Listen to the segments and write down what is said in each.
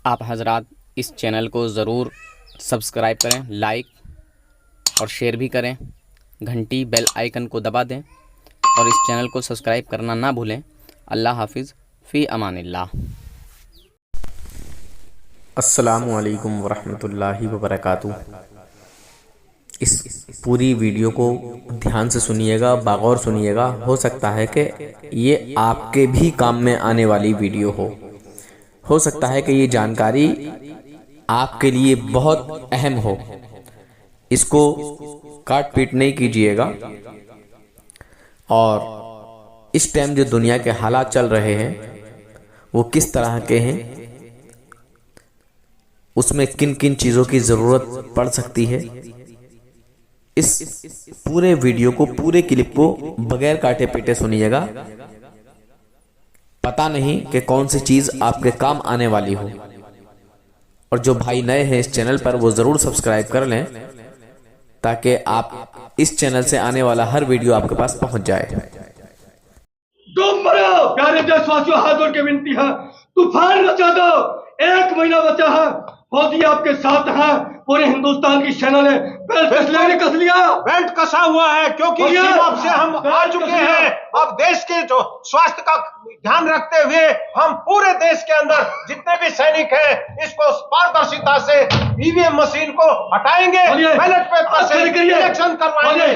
आप हजरात इस चैनल को ज़रूर सब्सक्राइब करें, लाइक और शेयर भी करें, घंटी बेल आइकन को दबा दें और इस चैनल को सब्सक्राइब करना ना भूलें। अल्लाह हाफिज़, फ़ी अमानिल्लाह। अस्सलामु अलैकुम वरहमतुल्लाहि वबरकातुहू। इस पूरी वीडियो को ध्यान से सुनिएगा, बागौर सुनिएगा। हो सकता है कि ये आपके भी काम में आने वाली वीडियो हो सकता है कि ये जानकारी आपके लिए बहुत अहम हो। इसको काट पीट नहीं कीजिएगा। और इस टाइम जो दुनिया के हालात चल रहे हैं वो किस तरह के हैं, उसमें किन किन चीज़ों की ज़रूरत पड़ सकती है, इस पूरे वीडियो को, पूरे क्लिप को बगैर काटे पीटे सुनिएगा। पता नहीं कि कौन सी चीज़ आपके काम आने वाली हो। और जो भाई नए हैं इस चैनल पर वो ज़रूर सब्सक्राइब कर लें ताकि आप इस चैनल से आने वाला हर वीडियो आपके पास पहुंच जाए। तुम मरो प्यारे देशवासियों, हाथ जोड़ के विनती है, तूफान मचा दो। 1 महीना बचा है, फौजी आपके साथ हैं, पूरे हिंदुस्तान की सेना ने बेल्ट कस लिया। बेल्ट कसा हुआ है क्योंकि सीमा से हम आ चुके हैं। अब देश के जो स्वास्थ्य का ध्यान रखते हुए हम पूरे देश के अंदर जितने भी सैनिक हैं इसको पारदर्शिता से ईवीएम मशीन को हटाएंगे, बैलेट पेपर से इलेक्शन करवाएंगे।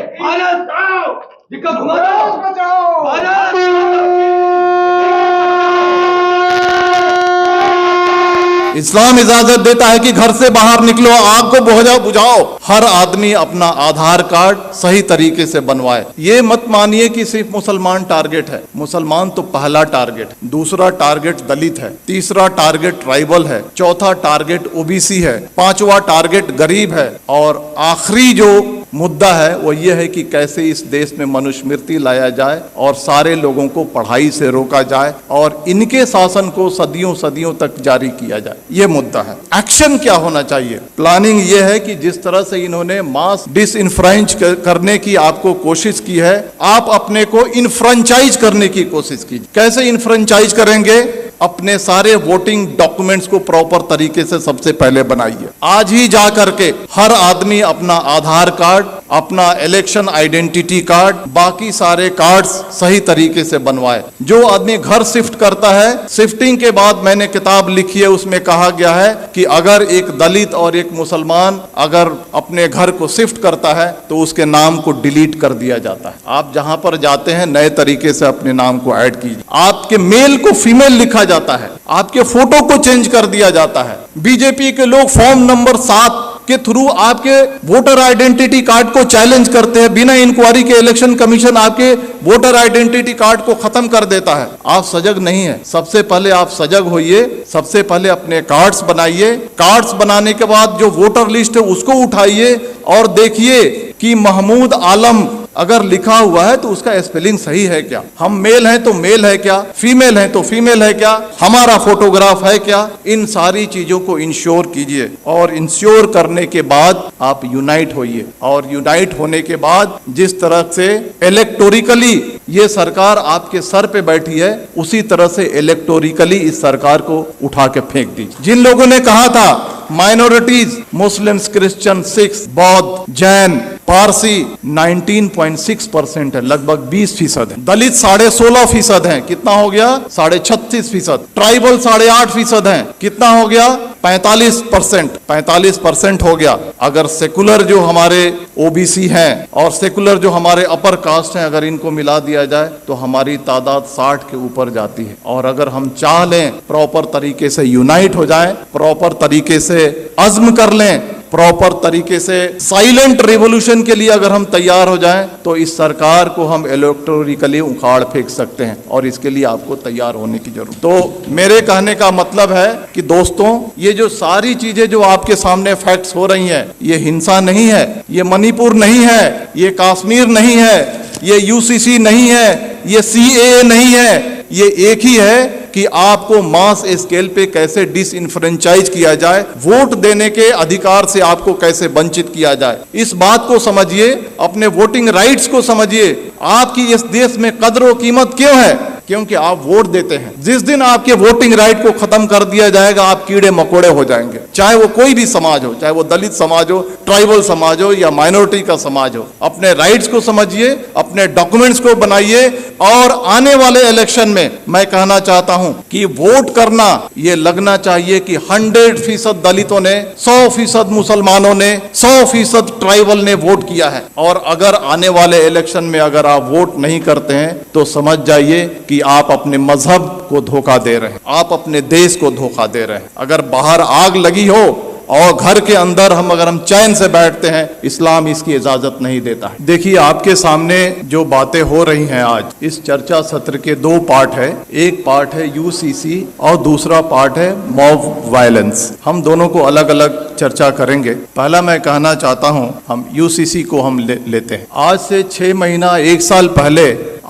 इस्लाम इजाजत देता है कि घर से बाहर निकलो, आग को बुझाओ। हर आदमी अपना आधार कार्ड सही तरीके से बनवाए। ये मत मानिए कि सिर्फ मुसलमान टारगेट है। मुसलमान तो पहला टारगेट, दूसरा टारगेट दलित है, तीसरा टारगेट ट्राइबल है, चौथा टारगेट ओबीसी है, पांचवा टारगेट गरीब है, और आखिरी जो मुद्दा है वो ये है कि कैसे इस देश में मनुस्मृति लाया जाए और सारे लोगों को पढ़ाई से रोका जाए और इनके शासन को सदियों सदियों तक जारी किया जाए। ये मुद्दा है। एक्शन क्या होना चाहिए? प्लानिंग ये है कि जिस तरह से इन्होंने मास डिसइंफ्रेंच करने की आपको कोशिश की है, आप अपने को इनफ्रेंचाइज करने की कोशिश कीजिए। कैसे इनफ्रेंचाइज करेंगे? अपने सारे वोटिंग डॉक्यूमेंट्स को प्रॉपर तरीके से सबसे पहले बनाइए। आज ही जा करके हर आदमी अपना आधार कार्ड, अपना इलेक्शन आइडेंटिटी कार्ड, बाकी सारे कार्ड्स सही तरीके से बनवाए। जो आदमी घर शिफ्ट करता है, शिफ्टिंग के बाद मैंने किताब लिखी है, उसमें कहा गया है कि अगर एक दलित और एक मुसलमान अगर अपने घर को शिफ्ट करता है तो उसके नाम को डिलीट कर दिया जाता है। आप जहां पर जाते हैं नए तरीके से अपने नाम को ऐड कीजिए। आपके मेल को फीमेल लिखा जाता है, आपके फोटो को चेंज कर दिया जाता है। बीजेपी के लोग फॉर्म नंबर 7 के थ्रू आपके वोटर आइडेंटिटी कार्ड को चैलेंज करते हैं। बिना इंक्वायरी के इलेक्शन कमीशन आपके वोटर आइडेंटिटी कार्ड को खत्म कर देता है। आप सजग नहीं है। सबसे पहले आप सजग होइए। सबसे पहले अपने कार्ड्स बनाइए। कार्ड्स बनाने के बाद जो वोटर लिस्ट है उसको उठाइए और देखिए कि महमूद आलम अगर लिखा हुआ है तो उसका स्पेलिंग सही है क्या? हम मेल हैं तो मेल है क्या? फीमेल हैं तो फीमेल है क्या? हमारा फोटोग्राफ है क्या? इन सारी चीजों को इंश्योर कीजिए और इंश्योर करने के बाद आप यूनाइट होइए। और यूनाइट होने के बाद जिस तरह से इलेक्टोरिकली ये सरकार आपके सर पे बैठी है, उसी तरह से इलेक्टोरिकली इस सरकार को उठा के फेंक दीजिए। जिन लोगों ने कहा था माइनॉरिटीज, मुस्लिम्स, क्रिश्चियन, सिख, बौद्ध, जैन, पारसी 19.6% है, लगभग 20% है। दलित 16.5% है, कितना हो गया? 36.5%। ट्राइबल 8.5% है, कितना हो गया? 45% हो गया। अगर सेकुलर जो हमारे ओबीसी हैं और सेकुलर जो हमारे अपर कास्ट हैं, अगर इनको मिला दिया जाए तो हमारी तादाद 60 के ऊपर जाती है। और अगर हम चाह लें प्रॉपर तरीके से यूनाइट हो जाएं, प्रॉपर तरीके से अज़्म कर लें, प्रॉपर तरीके से साइलेंट रिवॉल्यूशन के लिए अगर हम तैयार हो जाएं तो इस सरकार को हम इलेक्टोरिकली उखाड़ फेंक सकते हैं। और इसके लिए आपको तैयार होने की जरूरत। तो मेरे कहने का मतलब है कि दोस्तों, ये जो सारी चीजें जो आपके सामने फैक्ट्स हो रही हैं, ये हिंसा नहीं है, ये मणिपुर नहीं है, ये कश्मीर नहीं है, ये यूसीसी नहीं है, ये सीएए नहीं है। ये एक ही है कि आपको मास स्केल पे कैसे डिसइंफ्रेंचाइज किया जाए, वोट देने के अधिकार से आपको कैसे वंचित किया जाए। इस बात को समझिए, अपने वोटिंग राइट्स को समझिए। आपकी इस देश में कदर व कीमत क्यों है? क्योंकि आप वोट देते हैं। जिस दिन आपके वोटिंग राइट को खत्म कर दिया जाएगा, आप कीड़े मकोड़े हो जाएंगे, चाहे वो कोई भी समाज हो, चाहे वो दलित समाज हो, ट्राइबल समाज हो या माइनॉरिटी का समाज हो। अपने राइट्स को समझिए, अपने डॉक्यूमेंट्स को बनाइए और आने वाले इलेक्शन में मैं कहना चाहता हूं कि वोट करना ये लगना चाहिए कि 100% दलितों ने, 100% मुसलमानों ने, 100% ट्राइबल ने वोट किया है। और अगर आने वाले इलेक्शन में अगर आप वोट नहीं करते हैं तो समझ जाइए कि आप अपने मजहब को धोखा दे रहे हैं, आप अपने देश को धोखा दे रहे हैं। अगर बाहर आग लगी हो और घर के अंदर अगर हम चैन से बैठते हैं, इस्लाम इसकी इजाजत नहीं देता है। देखिए, आपके सामने जो बातें हो रही हैं आज, इस चर्चा सत्र के दो पार्ट है। एक पार्ट है यूसीसी और दूसरा पार्ट है मॉब वायलेंस। हम दोनों को अलग अलग चर्चा करेंगे। पहला मैं कहना चाहता हूं, हम यूसीसी को हम लेते हैं। आज से 6 महीना 1 साल पहले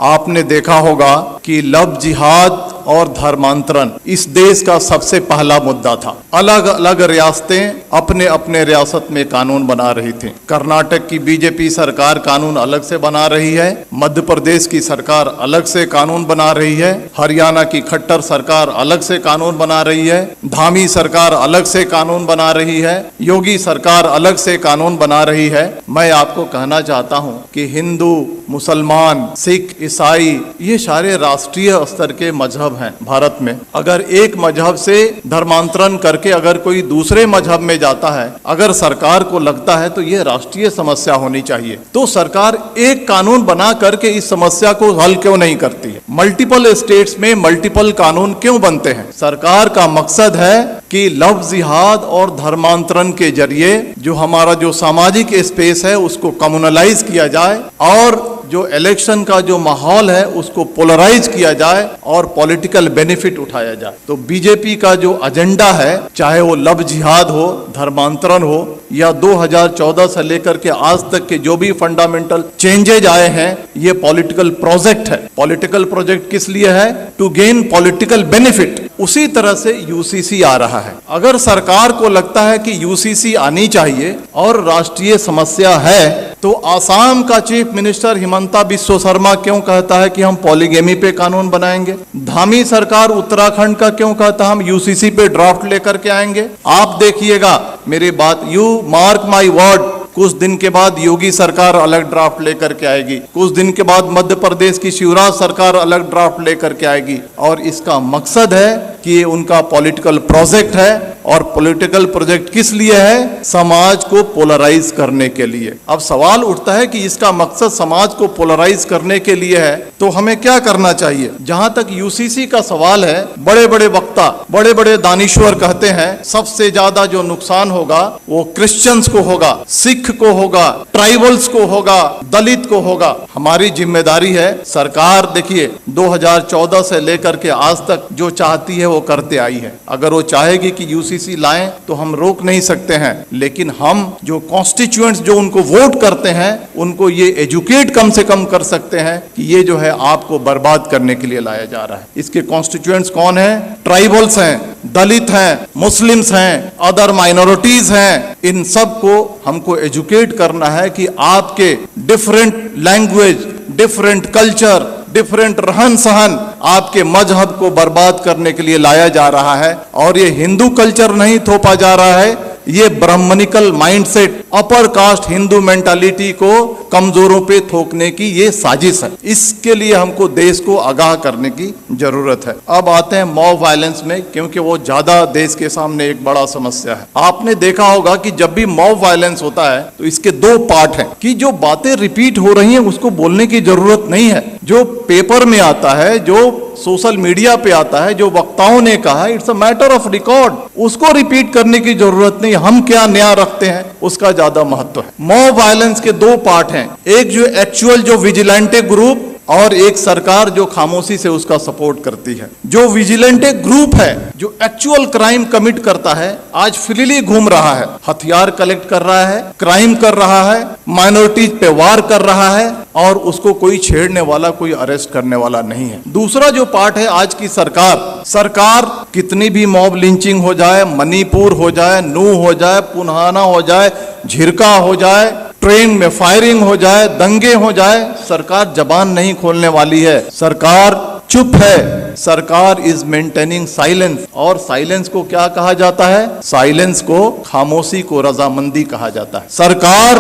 आपने देखा होगा कि लव जिहाद और धर्मांतरण इस देश का सबसे पहला मुद्दा था। अलग अलग रियासतें अपने अपने रियासत में कानून बना रही थी। कर्नाटक की बीजेपी सरकार कानून अलग से बना रही है, मध्य प्रदेश की सरकार अलग से कानून बना रही है, हरियाणा की खट्टर सरकार अलग से कानून बना रही है, धामी सरकार अलग से कानून बना रही है, योगी सरकार अलग से कानून बना रही है। मैं आपको कहना चाहता हूं कि हिंदू, मुसलमान, सिख, ईसाई ये सारे राष्ट्रीय स्तर के मजहब हैं भारत में। अगर एक मजहब से धर्मांतरण करके अगर कोई दूसरे मजहब में जाता है, अगर सरकार को लगता है तो ये राष्ट्रीय समस्या होनी चाहिए, तो सरकार एक कानून बना करके इस समस्या को हल क्यों नहीं करती है? मल्टीपल स्टेट्स में मल्टीपल कानून क्यों बनते हैं? सरकार का मकसद है कि लव जिहाद और धर्मांतरण के जरिए जो हमारा जो सामाजिक स्पेस है उसको कम्युनलाइज किया जाए और जो इलेक्शन का जो माहौल है उसको पोलराइज किया जाए और पॉलिटिकल बेनिफिट उठाया जाए। तो बीजेपी का जो एजेंडा है, चाहे वो लव जिहाद हो, धर्मांतरण हो या 2014 से लेकर के आज तक के जो भी फंडामेंटल चेंजेज आए हैं, ये पॉलिटिकल प्रोजेक्ट है। पॉलिटिकल प्रोजेक्ट किस लिए है? To gain political benefit. उसी तरह से यूसीसी आ रहा है। अगर सरकार को लगता है कि यूसीसी आनी चाहिए और राष्ट्रीय समस्या है, तो आसाम का चीफ मिनिस्टर हिमंता बिस्वा शर्मा क्यों कहता है कि हम पॉलीगेमी पे कानून बनाएंगे? धामी सरकार उत्तराखंड का क्यों कहता है हम यूसीसी पे ड्राफ्ट लेकर के आएंगे? आप देखिएगा मेरी बात, यू मार्क माई वर्ड, कुछ दिन के बाद योगी सरकार अलग ड्राफ्ट लेकर के आएगी, कुछ दिन के बाद मध्य प्रदेश की शिवराज सरकार अलग ड्राफ्ट लेकर के आएगी। और इसका मकसद है कि ये उनका पॉलिटिकल प्रोजेक्ट है। और पॉलिटिकल प्रोजेक्ट किस लिए है? समाज को पोलराइज करने के लिए। अब सवाल उठता है कि इसका मकसद समाज को पोलराइज करने के लिए है, तो हमें क्या करना चाहिए? जहां तक यूसीसी का सवाल है, बड़े बड़े वक्ता, बड़े बड़े दानिश्वर कहते हैं सबसे ज्यादा जो नुकसान होगा वो क्रिश्चियंस को होगा, सिख को होगा, ट्राइबल्स को होगा, दलित को होगा। हमारी जिम्मेदारी है, सरकार देखिए 2014 से लेकर के आज तक जो चाहती है वो करते आई है। अगर वो चाहेगी कि यूसीसी लाएं तो हम रोक नहीं सकते हैं, लेकिन हम जो कॉन्स्टिट्यूएंट्स जो उनको वोट करते हैं उनको ये एजुकेट कम से कम कर सकते हैं कि ये जो है आपको बर्बाद करने के लिए लाया जा रहा है। इसके कॉन्स्टिट्यूएंट्स कौन है? ट्राइबल्स हैं, दलित हैं, मुस्लिम्स हैं, अदर माइनॉरिटीज हैं। इन सब को हमको एजुकेट करना है कि आपके different language, different culture, different रहन सहन आपके मजहब को बर्बाद करने के लिए लाया जा रहा है। और ये हिंदू कल्चर नहीं थोपा जा रहा है, ये Brahmanical mindset, upper caste Hindu mentality को कमजोरों पे थोकने की ये साजिश है। इसके लिए हमको देश को आगाह करने की जरूरत है। अब आते हैं मॉब वायलेंस में, क्योंकि वो ज्यादा देश के सामने एक बड़ा समस्या है। आपने देखा होगा कि जब भी मॉब वायलेंस होता है तो इसके दो पार्ट हैं कि जो बातें रिपीट हो रही हैं उसको बोलने की जरूरत नहीं है। जो पेपर में आता है, जो सोशल मीडिया पे आता है, जो वक्ताओं ने कहा, it's a matter of record, उसको रिपीट करने की जरूरत नहीं। हम क्या नया रखते हैं उसका ज्यादा महत्व है। मॉब वायलेंस के दो पार्ट हैं, एक जो एक्चुअल जो विजिलेंटे ग्रुप और एक सरकार जो खामोशी से उसका सपोर्ट करती है। जो विजिलेंटे ग्रुप है, जो एक्चुअल क्राइम कमिट करता है, आज फ्रीली घूम रहा है, हथियार कलेक्ट कर रहा है, क्राइम कर रहा है, माइनॉरिटीज पे वार कर रहा है और उसको कोई छेड़ने वाला, कोई अरेस्ट करने वाला नहीं है। दूसरा जो पार्ट है आज की सरकार कितनी भी मॉब लिंचिंग हो जाए, मणिपुर हो जाए, नू हो जाए, पुन्हाना हो जाए, झिरका हो जाए, ट्रेन में फायरिंग हो जाए, दंगे हो जाए, सरकार जबान नहीं खोलने वाली है। सरकार चुप है, सरकार इज मेंटेनिंग साइलेंस। और साइलेंस को क्या कहा जाता है? साइलेंस को, खामोशी को रजामंदी कहा जाता है। सरकार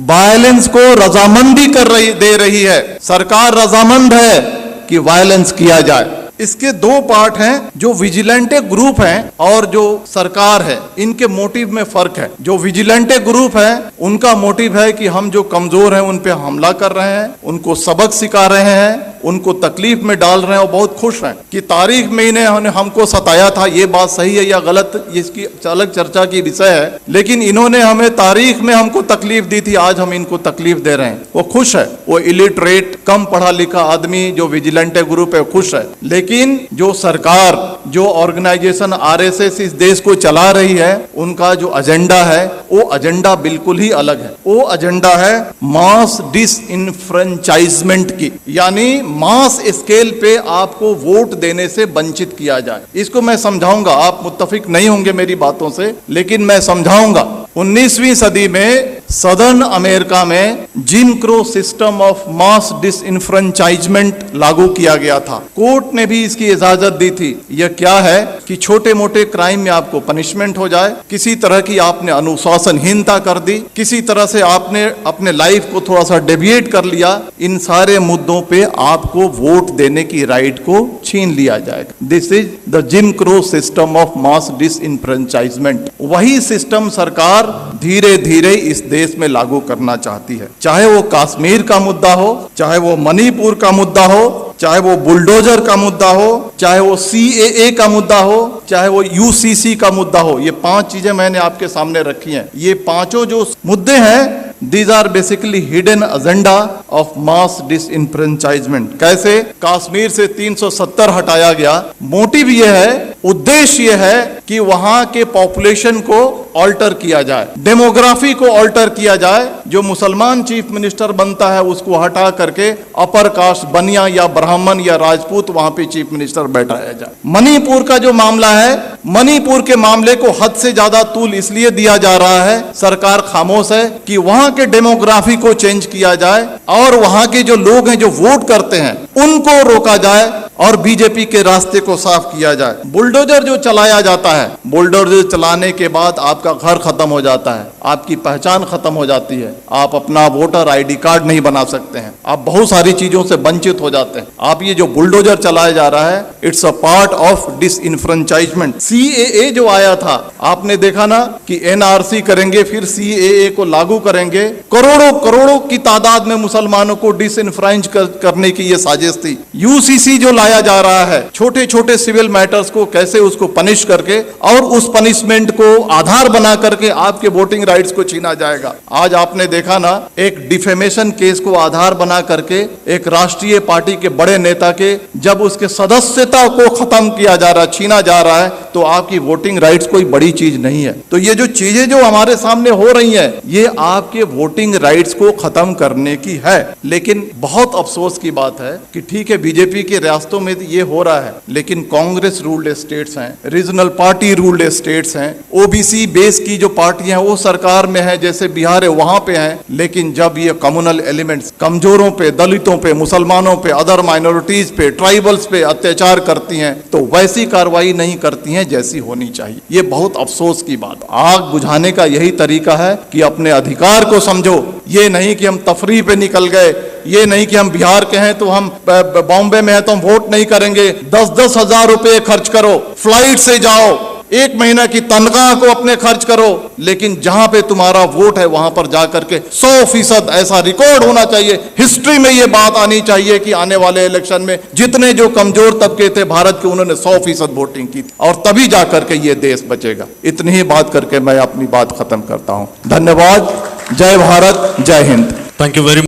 वायलेंस को रजामंदी दे रही है। सरकार रजामंद है कि वायलेंस किया जाए। इसके दो पार्ट हैं, जो विजिलेंटे ग्रुप हैं और जो सरकार है, इनके मोटिव में फर्क है। जो विजिलेंटे ग्रुप है उनका मोटिव है कि हम जो कमजोर हैं उन पे हमला कर रहे हैं, उनको सबक सिखा रहे हैं, उनको तकलीफ में डाल रहे हैं और बहुत खुश हैं कि तारीख में इन्हें हमको सताया था। ये बात सही है या गलत, इसकी अलग चर्चा की विषय है, लेकिन इन्होंने हमें तारीख में हमको तकलीफ दी थी, आज हम इनको तकलीफ दे रहे हैं। वो खुश है, वो इलिटरेट, कम पढ़ा लिखा आदमी जो विजिलेंटे ग्रुप है खुश है। लेकिन जो सरकार, जो ऑर्गेनाइजेशन आरएसएस इस देश को चला रही है, उनका जो एजेंडा है वो एजेंडा बिल्कुल ही अलग है। वो एजेंडा है मास डिसइनफ्रेंचाइजमेंट की, यानी मास स्केल पे आपको वोट देने से वंचित किया जाए। इसको मैं समझाऊंगा, आप मुत्तफिक नहीं होंगे मेरी बातों से, लेकिन मैं समझाऊंगा। 19वीं सदी में सदर्न अमेरिका में gym crow system of mass disenfranchisement लागू किया गया था। कोर्ट ने भी इसकी इजाजत दी थी। यह क्या है कि छोटे मोटे क्राइम में आपको पनिशमेंट हो जाए, किसी तरह की आपने अनुशासनहीनता कर दी, किसी तरह से आपने अपने लाइफ को थोड़ा सा डेविएट कर लिया, इन सारे मुद्दों पे आपको वोट देने की राइट को छीन लिया जाएगा। This is the gym crow system of mass disenfranchisement. वही सिस्टम सरकार धीरे धीरे इस देश में लागू करना चाहती है। चाहे वो कश्मीर का मुद्दा हो, चाहे वो मणिपुर का मुद्दा हो, चाहे वो बुलडोजर का मुद्दा हो, चाहे वो CAA का मुद्दा हो, चाहे वो UCC का मुद्दा हो। ये 5 चीजें मैंने आपके सामने रखी हैं। ये पांचों जो मुद्दे हैं, these are basically hidden agenda of mass disenfranchisement। कैसे कश्मीर से 370 हटाया गया? मोटिव ये है, उद्देश्य ये है कि वहां के पॉपुलेशन को ऑल्टर किया जाए, डेमोग्राफी को ऑल्टर किया जाए। जो मुसलमान चीफ मिनिस्टर बनता है उसको हटा करके अपर कास्ट बनिया या ब्राह्मण या राजपूत वहां पे चीफ मिनिस्टर बैठाया जाए। मणिपुर का जो मामला है, मणिपुर के मामले को हद से ज्यादा तूल इसलिए दिया जा रहा है, सरकार खामोश है, कि वहां के डेमोग्राफी को चेंज किया जाए और वहां के जो लोग हैं जो वोट करते हैं उनको रोका जाए और बीजेपी के रास्ते को साफ किया जाए। बुलडोजर जो चलाया जाता है, बुलडोजर चलाने के बाद आपका घर खत्म हो जाता है, आपकी पहचान खत्म हो जाती है, आप अपना वोटर ID कार्ड नहीं बना सकते हैं, आप बहुत सारी चीजों से वंचित हो जाते हैं। आप ये जो बुलडोजर चलाया जा रहा है, it's a part of disenfranchisement. CAA जो आया था, आपने देखा ना कि NRC करेंगे, फिर CAA को लागू करेंगे। करोड़ों करोड़ों की तादाद में मुसलमानों को डिसइनफ्रेंच करने की ये साजिश थी। UCC जो लाया जा रहा है, छोटे छोटे सिविल मैटर्स को कैसे उसको पनिश करके और उस पनिशमेंट को आधार बना करके आपके वोटिंग राइट्स को छीना जाएगा। आज आपने देखा ना, एक डिफेमेशन केस को आधार बना करके एक राष्ट्रीय पार्टी के बड़े नेता के जब उसके सदस्यता को खत्म किया जा रहा है, छीना जा रहा है, तो आपकी वोटिंग राइट्स कोई बड़ी चीज नहीं है। तो ये जो चीजें जो हमारे सामने हो रही हैं, ये आपके वोटिंग राइट्स को खत्म करने की है। लेकिन बहुत अफसोस की बात है कि ठीक है, बीजेपी के रियासतों में ये हो रहा है, लेकिन कांग्रेस रूल्ड स्टेट्स हैं, रीजनल पार्टी रूल्ड स्टेट्स हैं, OBC बेस की जो पार्टियां हैं वो सरकार में है, जैसे बिहार है वहां पे हैं। लेकिन जब ये कम्युनल एलिमेंट्स कमजोरों पे, दलितों पे, मुसलमानों पे, अदर माइनॉरिटीज पे, ट्राइबल्स पे अत्याचार करती हैं, तो वैसी कार्रवाई नहीं करती हैं जैसी होनी चाहिए। ये बहुत अफसोस की बात। आग बुझाने का यही तरीका है कि अपने अधिकार को समझो। ये नहीं कि हम तफरीह पे निकल गए, ये नहीं कि हम बिहार के हैं तो हम बॉम्बे में हैं तो हम वोट नहीं करेंगे। 10-10 हजार रुपए खर्च करो, फ्लाइट से जाओ, 1 महीना की तनख्वाह को अपने खर्च करो, लेकिन जहां पे तुम्हारा वोट है वहां पर जाकर के 100% ऐसा रिकॉर्ड होना चाहिए, हिस्ट्री में ये बात आनी चाहिए कि आने वाले इलेक्शन में जितने जो कमजोर तबके थे भारत के, उन्होंने 100% वोटिंग की, और तभी जाकर के ये देश बचेगा। इतनी ही बात करके मैं अपनी बात खत्म करता हूं। धन्यवाद। जय भारत, जय Hind. Thank you very much.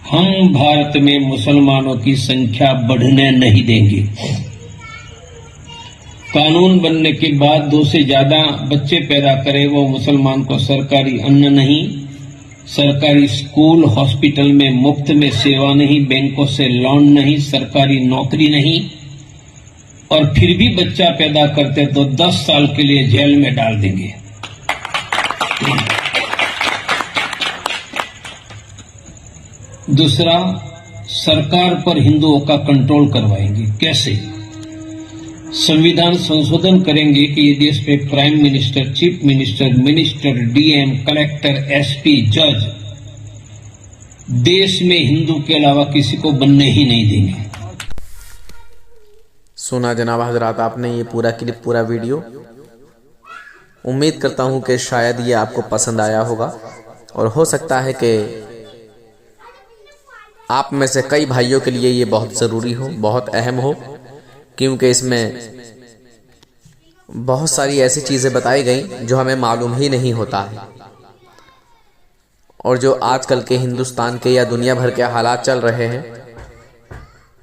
हम भारत में मुसलमानों की संख्या बढ़ने नहीं देंगे। कानून बनने के बाद 2 से ज्यादा बच्चे पैदा करे वो मुसलमान को सरकारी अन्न नहीं, सरकारी स्कूल हॉस्पिटल में मुफ्त में सेवा नहीं, बैंकों से लोन नहीं, सरकारी नौकरी नहीं, और फिर भी बच्चा पैदा करते तो 10 साल के लिए जेल में डाल देंगे। दूसरा, सरकार पर हिंदुओं का कंट्रोल करवाएंगे। कैसे? संविधान संशोधन करेंगे कि ये देश पे prime minister, chief minister, minister, DM, collector, SP, जज देश में हिंदू के अलावा किसी को बनने ही नहीं देंगे। सुना जनाब हजरात आपने ये पूरा क्लिप, पूरा वीडियो। उम्मीद करता हूँ कि शायद ये आपको पसंद आया होगा और हो सकता है कि आप में से कई भाइयों के लिए ये बहुत ज़रूरी हो, बहुत अहम हो, क्योंकि इसमें बहुत सारी ऐसी चीज़ें बताई गई जो हमें मालूम ही नहीं होता है और जो आजकल के हिंदुस्तान के या दुनिया भर के हालात चल रहे हैं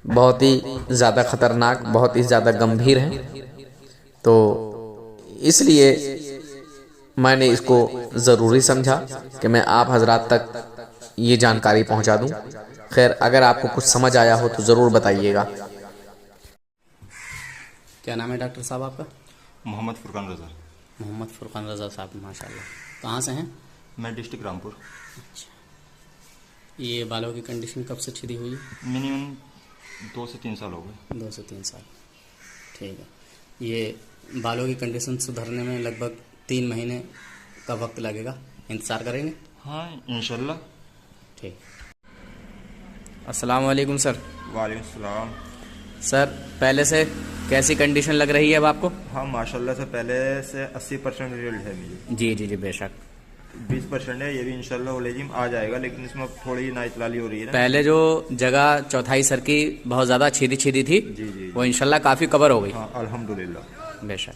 बहुत ही ज़्यादा ख़तरनाक, बहुत ही ज़्यादा गंभीर हैं। तो इसलिए मैंने इसको ज़रूरी समझा कि मैं आप हजरात तक ये जानकारी पहुंचा दूं। खैर, अगर आपको कुछ समझ आया हो तो ज़रूर बताइएगा। क्या नाम है डॉक्टर साहब आपका? मोहम्मद फुरकान रज़ा। मोहम्मद फुरकान रज़ा साहब, माशाल्लाह। कहाँ से हैं? मैं डिस्ट्रिक्ट रामपुर। ये बालों की कंडीशन कब से छिदी हुई है? मिनिमम 2 से 3 साल हो गए। 2 से 3 साल, ठीक है। ये बालों की कंडीशन सुधरने में लगभग 3 महीने का वक्त लगेगा, इंतज़ार करेंगे? हाँ, इंशाल्लाह। ठीक। अस्सलाम वालेकुम सर। वालेकुम सलाम। सर, पहले से कैसी कंडीशन लग रही है अब आपको? हाँ, माशाल्लाह से पहले से 80% रिजल्ट है मुझे। जी जी जी, बेशक। 20% है, ये भी इंशाल्लाह ओलेजिम आ जाएगा, लेकिन इसमें थोड़ी नाइतलाली हो रही है ना। पहले जो जगह चौथाई सर की बहुत ज़्यादा छीदी छीदी थी, जी जी, वो इंशाल्लाह काफ़ी कवर हो गई। हाँ, अल्हम्दुलिल्लाह। बेशक।